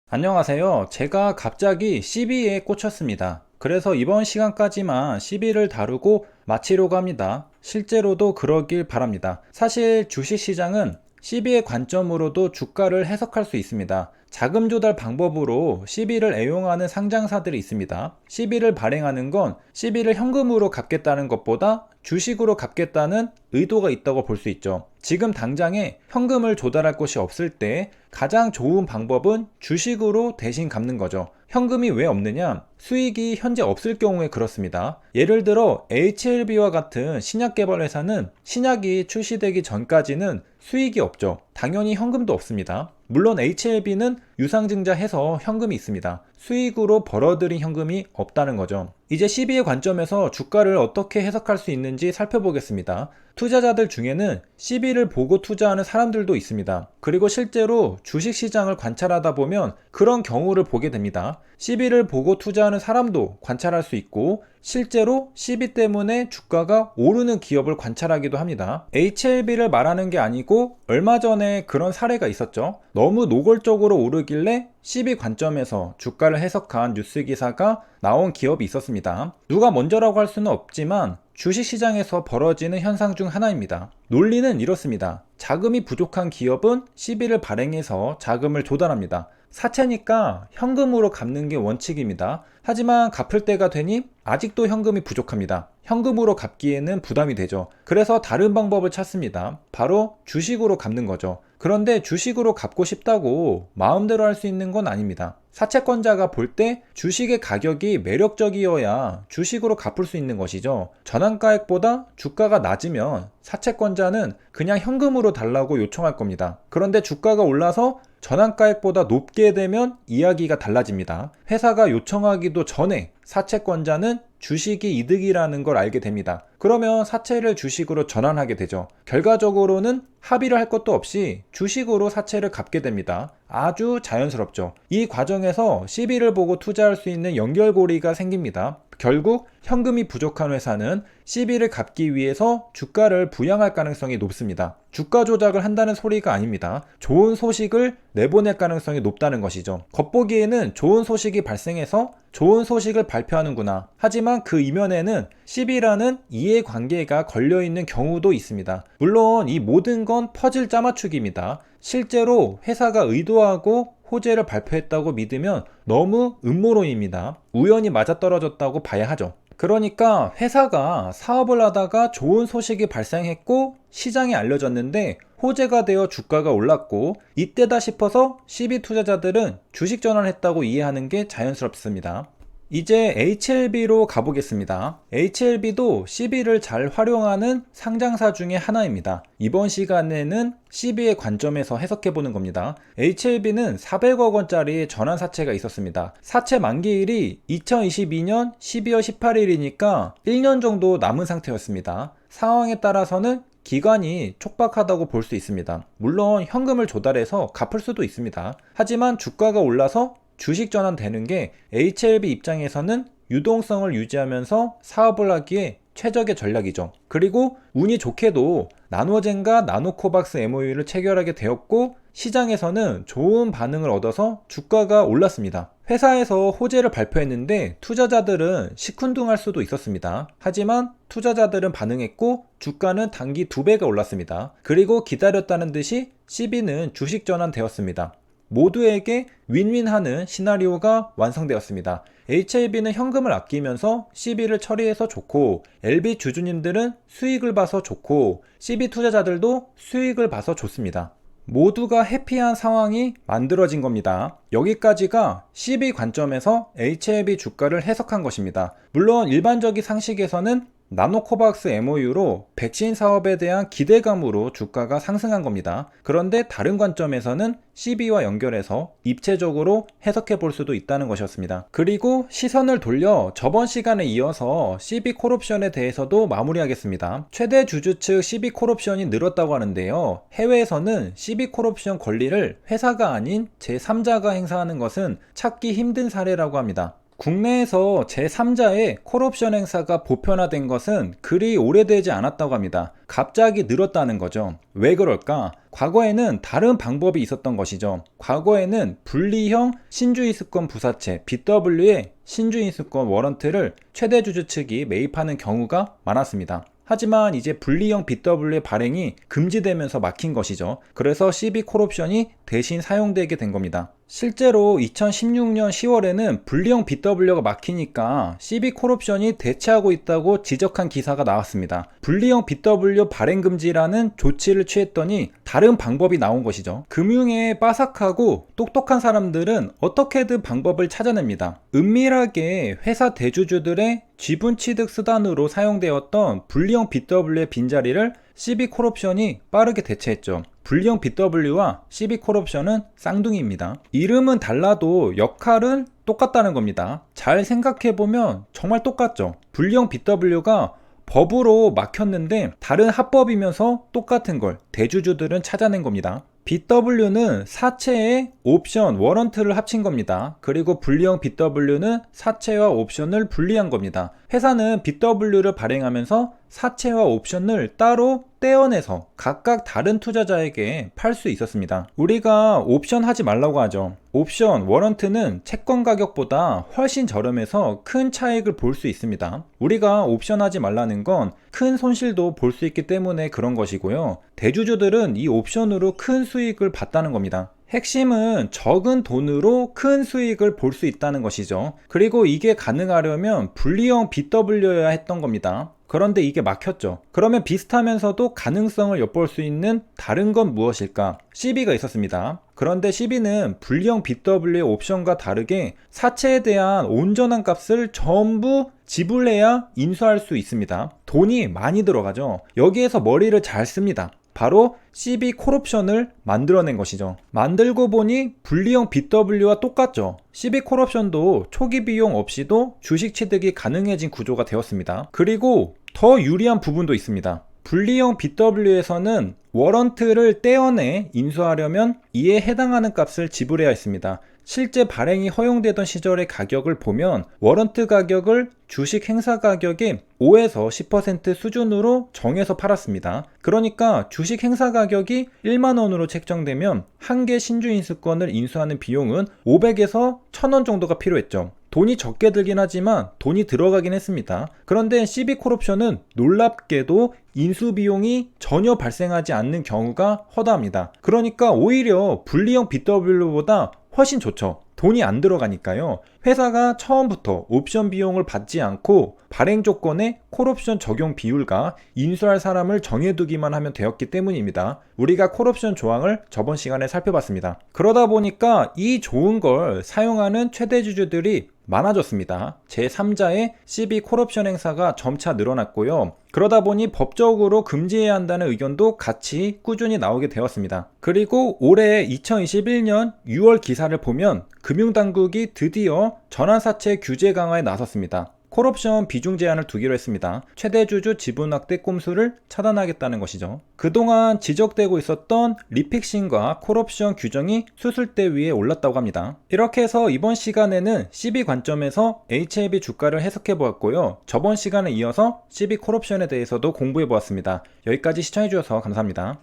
안녕하세요. 제가 갑자기 CB에 꽂혔습니다. 그래서 이번 시간까지만 CB를 다루고 마치려고 합니다. 실제로도 그러길 바랍니다. 사실 주식시장은 CB의 관점으로도 주가를 해석할 수 있습니다. 자금 조달 방법으로 CB를 애용하는 상장사들이 있습니다. CB를 발행하는 건 CB를 현금으로 갚겠다는 것보다 주식으로 갚겠다는 의도가 있다고 볼 수 있죠. 지금 당장에 현금을 조달할 곳이 없을 때 가장 좋은 방법은 주식으로 대신 갚는 거죠. 현금이 왜 없느냐? 수익이 현재 없을 경우에 그렇습니다. 예를 들어 HLB와 같은 신약 개발 회사는 신약이 출시되기 전까지는 수익이 없죠. 당연히 현금도 없습니다. 물론 HLB는 유상증자해서 현금이 있습니다. 수익으로 벌어들인 현금이 없다는 거죠. 이제 CB의 관점에서 주가를 어떻게 해석할 수 있는지 살펴보겠습니다. 투자자들 중에는 CB를 보고 투자하는 사람들도 있습니다. 그리고 실제로 주식시장을 관찰하다 보면 그런 경우를 보게 됩니다. CB를 보고 투자하는 사람도 관찰할 수 있고 실제로 CB 때문에 주가가 오르는 기업을 관찰하기도 합니다. HLB를 말하는 게 아니고 얼마 전에 그런 사례가 있었죠. 너무 노골적으로 오르길래 CB 관점에서 주가를 해석한 뉴스 기사가 나온 기업이 있었습니다. 누가 먼저라고 할 수는 없지만 주식시장에서 벌어지는 현상 중 하나입니다. 논리는 이렇습니다. 자금이 부족한 기업은 CB를 발행해서 자금을 조달합니다. 사채니까 현금으로 갚는 게 원칙입니다. 하지만 갚을 때가 되니 아직도 현금이 부족합니다. 현금으로 갚기에는 부담이 되죠. 그래서 다른 방법을 찾습니다. 바로 주식으로 갚는 거죠. 그런데 주식으로 갚고 싶다고 마음대로 할 수 있는 건 아닙니다. 사채권자가 볼 때 주식의 가격이 매력적이어야 주식으로 갚을 수 있는 것이죠. 전환가액보다 주가가 낮으면 사채권자는 그냥 현금으로 달라고 요청할 겁니다. 그런데 주가가 올라서 전환가액보다 높게 되면 이야기가 달라집니다. 회사가 요청하기도 전에 사채권자는 주식이 이득이라는 걸 알게 됩니다. 그러면 사채를 주식으로 전환하게 되죠. 결과적으로는 합의를 할 것도 없이 주식으로 사채를 갚게 됩니다. 아주 자연스럽죠. 이 과정에서 CB를 보고 투자할 수 있는 연결고리가 생깁니다. 결국 현금이 부족한 회사는 CB를 갚기 위해서 주가를 부양할 가능성이 높습니다. 주가 조작을 한다는 소리가 아닙니다. 좋은 소식을 내보낼 가능성이 높다는 것이죠. 겉보기에는 좋은 소식이 발생해서 좋은 소식을 발표하는구나. 하지만 그 이면에는 CB라는 이해관계가 걸려있는 경우도 있습니다. 물론 이 모든 건 퍼즐 짜맞추기입니다. 실제로 회사가 의도하고 호재를 발표했다고 믿으면 너무 음모론입니다. 우연히 맞아떨어졌다고 봐야 하죠. 그러니까 회사가 사업을 하다가 좋은 소식이 발생했고 시장에 알려졌는데 호재가 되어 주가가 올랐고 이때다 싶어서 CB 투자자들은 주식 전환했다고 이해하는 게 자연스럽습니다. 이제 HLB로 가보겠습니다. HLB도 CB를 잘 활용하는 상장사 중에 하나입니다. 이번 시간에는 CB의 관점에서 해석해보는 겁니다. HLB는 400억 원짜리 전환사채가 있었습니다. 사채 만기일이 2022년 12월 18일이니까 1년 정도 남은 상태였습니다. 상황에 따라서는 기간이 촉박하다고 볼 수 있습니다. 물론 현금을 조달해서 갚을 수도 있습니다. 하지만 주가가 올라서 주식 전환되는 게 HLB 입장에서는 유동성을 유지하면서 사업을 하기에 최적의 전략이죠. 그리고 운이 좋게도 나노젠과 나노코박스 MOU를 체결하게 되었고 시장에서는 좋은 반응을 얻어서 주가가 올랐습니다. 회사에서 호재를 발표했는데 투자자들은 시큰둥할 수도 있었습니다. 하지만 투자자들은 반응했고 주가는 단기 2배가 올랐습니다. 그리고 기다렸다는 듯이 CB는 주식 전환되었습니다. 모두에게 윈윈하는 시나리오가 완성되었습니다. HLB는 현금을 아끼면서 CB를 처리해서 좋고 LB 주주님들은 수익을 봐서 좋고 CB 투자자들도 수익을 봐서 좋습니다. 모두가 해피한 상황이 만들어진 겁니다. 여기까지가 CB 관점에서 HLB 주가를 해석한 것입니다. 물론 일반적인 상식에서는 나노코박스 MOU로 백신 사업에 대한 기대감으로 주가가 상승한 겁니다. 그런데 다른 관점에서는 CB와 연결해서 입체적으로 해석해 볼 수도 있다는 것이었습니다. 그리고 시선을 돌려 저번 시간에 이어서 CB 콜옵션에 대해서도 마무리하겠습니다. 최대 주주 측 CB 콜옵션이 늘었다고 하는데요. 해외에서는 CB 콜옵션 권리를 회사가 아닌 제3자가 행사하는 것은 찾기 힘든 사례라고 합니다. 국내에서 제3자의 콜옵션 행사가 보편화된 것은 그리 오래되지 않았다고 합니다. 갑자기 늘었다는 거죠. 왜 그럴까? 과거에는 다른 방법이 있었던 것이죠. 과거에는 분리형 신주인수권 부사채 BW의 신주인수권 워런트를 최대 주주 측이 매입하는 경우가 많았습니다. 하지만 이제 분리형 BW의 발행이 금지되면서 막힌 것이죠. 그래서 CB 콜옵션이 대신 사용되게 된 겁니다. 실제로 2016년 10월에는 분리형 BW가 막히니까 CB 콜옵션이 대체하고 있다고 지적한 기사가 나왔습니다. 분리형 BW 발행 금지라는 조치를 취했더니 다른 방법이 나온 것이죠. 금융에 빠삭하고 똑똑한 사람들은 어떻게든 방법을 찾아냅니다. 은밀하게 회사 대주주들의 지분 취득 수단으로 사용되었던 분리형 BW의 빈자리를 CB 콜옵션이 빠르게 대체했죠. 분리형 BW와 CB 콜옵션은 쌍둥이입니다. 이름은 달라도 역할은 똑같다는 겁니다. 잘 생각해보면 정말 똑같죠. 분리형 BW가 법으로 막혔는데 다른 합법이면서 똑같은 걸 대주주들은 찾아낸 겁니다. BW는 사채에 옵션, 워런트를 합친 겁니다. 그리고 분리형 BW는 사채와 옵션을 분리한 겁니다. 회사는 BW를 발행하면서 사채와 옵션을 따로 떼어내서 각각 다른 투자자에게 팔 수 있었습니다. 우리가 옵션 하지 말라고 하죠. 옵션, 워런트는 채권 가격보다 훨씬 저렴해서 큰 차익을 볼 수 있습니다. 우리가 옵션 하지 말라는 건 큰 손실도 볼 수 있기 때문에 그런 것이고요. 대주주들은 이 옵션으로 큰 수익을 봤다는 겁니다. 핵심은 적은 돈으로 큰 수익을 볼 수 있다는 것이죠. 그리고 이게 가능하려면 분리형 BW여야 했던 겁니다. 그런데 이게 막혔죠. 그러면 비슷하면서도 가능성을 엿볼 수 있는 다른 건 무엇일까? CB가 있었습니다. 그런데 CB는 분리형 BW의 옵션과 다르게 사채에 대한 온전한 값을 전부 지불해야 인수할 수 있습니다. 돈이 많이 들어가죠. 여기에서 머리를 잘 씁니다. 바로 CB 콜옵션을 만들어낸 것이죠. 만들고 보니 분리형 BW와 똑같죠. CB 콜옵션도 초기 비용 없이도 주식 취득이 가능해진 구조가 되었습니다. 그리고 더 유리한 부분도 있습니다. 분리형 BW에서는 워런트를 떼어내 인수하려면 이에 해당하는 값을 지불해야 했습니다. 실제 발행이 허용되던 시절의 가격을 보면 워런트 가격을 주식 행사 가격의 5에서 10% 수준으로 정해서 팔았습니다. 그러니까 주식 행사 가격이 1만원으로 책정되면 한 개 신주인수권을 인수하는 비용은 500에서 1000원 정도가 필요했죠. 돈이 적게 들긴 하지만 돈이 들어가긴 했습니다. 그런데 CB 콜옵션은 놀랍게도 인수 비용이 전혀 발생하지 않는 경우가 허다합니다. 그러니까 오히려 분리형 BW보다 훨씬 좋죠. 돈이 안 들어가니까요. 회사가 처음부터 옵션 비용을 받지 않고 발행 조건에 콜옵션 적용 비율과 인수할 사람을 정해두기만 하면 되었기 때문입니다. 우리가 콜옵션 조항을 저번 시간에 살펴봤습니다. 그러다 보니까 이 좋은 걸 사용하는 최대주주들이 많아졌습니다. 제3자의 CB 콜옵션 행사가 점차 늘어났고요. 그러다 보니 법적으로 금지해야 한다는 의견도 같이 꾸준히 나오게 되었습니다. 그리고 올해 2021년 6월 기사를 보면 금융당국이 드디어 전환사채 규제 강화에 나섰습니다. 콜옵션 비중 제한을 두기로 했습니다. 최대주주 지분 확대 꼼수를 차단하겠다는 것이죠. 그동안 지적되고 있었던 리픽싱과 콜옵션 규정이 수술대 위에 올랐다고 합니다. 이렇게 해서 이번 시간에는 CB 관점에서 HLB 주가를 해석해 보았고요. 저번 시간에 이어서 CB 콜옵션에 대해서도 공부해 보았습니다. 여기까지 시청해 주셔서 감사합니다.